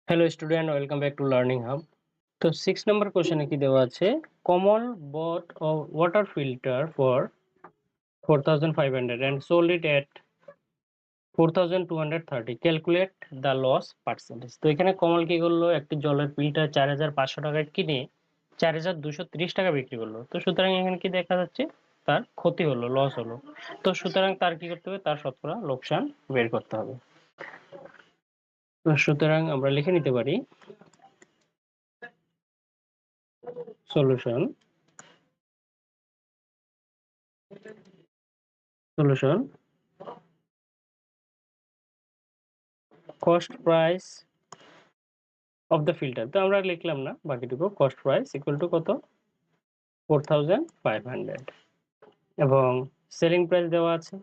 Hello student, welcome back to learning hub. তো 6 নম্বর কোশ্চেনে কি দেওয়া আছে, কমল bought a water filter for 4500 and sold it at 4230, calculate the loss percentage. তো এখানে কমল কি করলো, একটি জলের ফিল্টার 4500 টাকায় কিনে 4230 টাকা বিক্রি করলো। তো সুতরাং এখানে কি দেখা যাচ্ছে, তার ক্ষতি হলো, লস হলো। তো সুতরাং তার কি করতে হবে, তার শতকরা লোকসান বের করতে হবে। তো সুতরাং আমরা লিখে নিতে পারি solution cost price of the filter. তো আমরা লিখলাম না, বাকিটুকু কস্ট প্রাইস ইকুয়াল টু কত, 4500, এবং সেলিং প্রাইস দেওয়া আছে,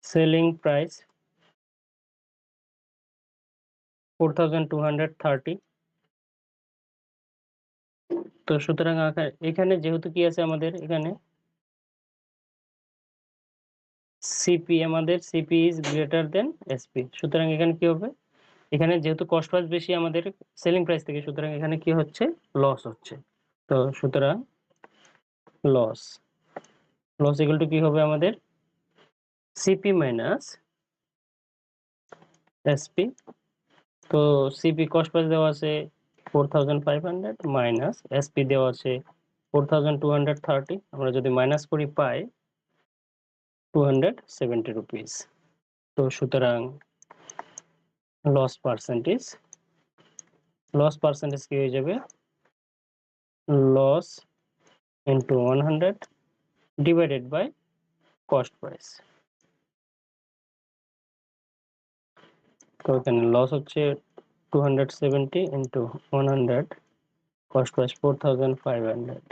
সেলিং প্রাইস 4230। তো সুতরাং এখানে যেহেতু কি আছে, আমাদের এখানে সিপি, আমাদের CP is greater than SP. সুতরাং এখানে কি হবে, এখানে যেহেতু কস্ট প্রাইস বেশি আমাদের সেলিং প্রাইস থেকে, সুতরাং এখানে কি হচ্ছে, লস হচ্ছে। তো সুতরাং লস লস ইকুয়াল টু কি হবে আমাদের, সিপি মাইনাস এসপি। তো সিপি কস্ট প্রাইস দেওয়া আছে 4500 মাইনাস এসপি দেওয়া আছে 4230। আমরা যদি মাইনাস করি পাই 270 রুপিস। তো সুতরাং লস পার্সেন্টেজ কি হয়ে যাবে, loss into 100 divided by cost price. তো এখানে লস হচ্ছে 270 ইন্টু 100, কস্ট প্রাইস 4500।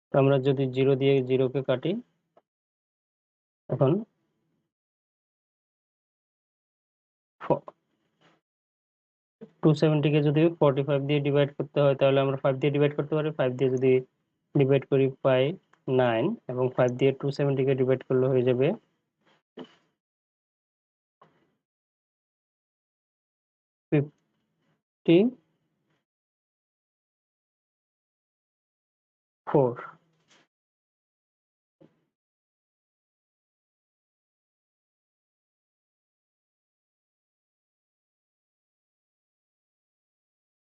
তো আমরা যদি 0 দিয়ে 0 কে কাটি, এখন 270 কে যদি 45 দিয়ে ডিভাইড করতে হয়, তাহলে আমরা 5 দিয়ে ডিভাইড করতে পারি। 5 দিয়ে যদি ডিভাইড করি পাই 9, এবং 5 দিয়ে 270 কে ডিভাইড করলে হয়ে যাবে 54।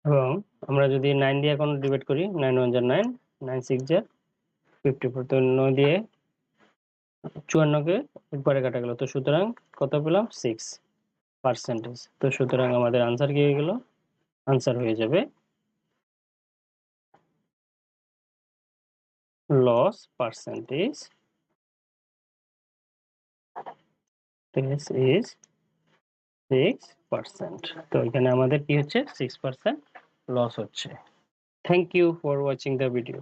এবং আমরা যদি 9 দিয়ে এখন ডিভাইড করি, 9 1 যা 9, 9 6 যা 54। তো 9 দিয়ে 54 কে একবারে কাটা গেল। তো সুতরাং কত পেলাম, 6%। তো সুতরাং আমাদের আনসার কি হয়ে গেল, আনসার হয়ে যাবে লস পার্সেন্টেজ is 6%। তো এখানে আমাদের কি হচ্ছে, 6% লস হচ্ছে। Thank you for watching the video.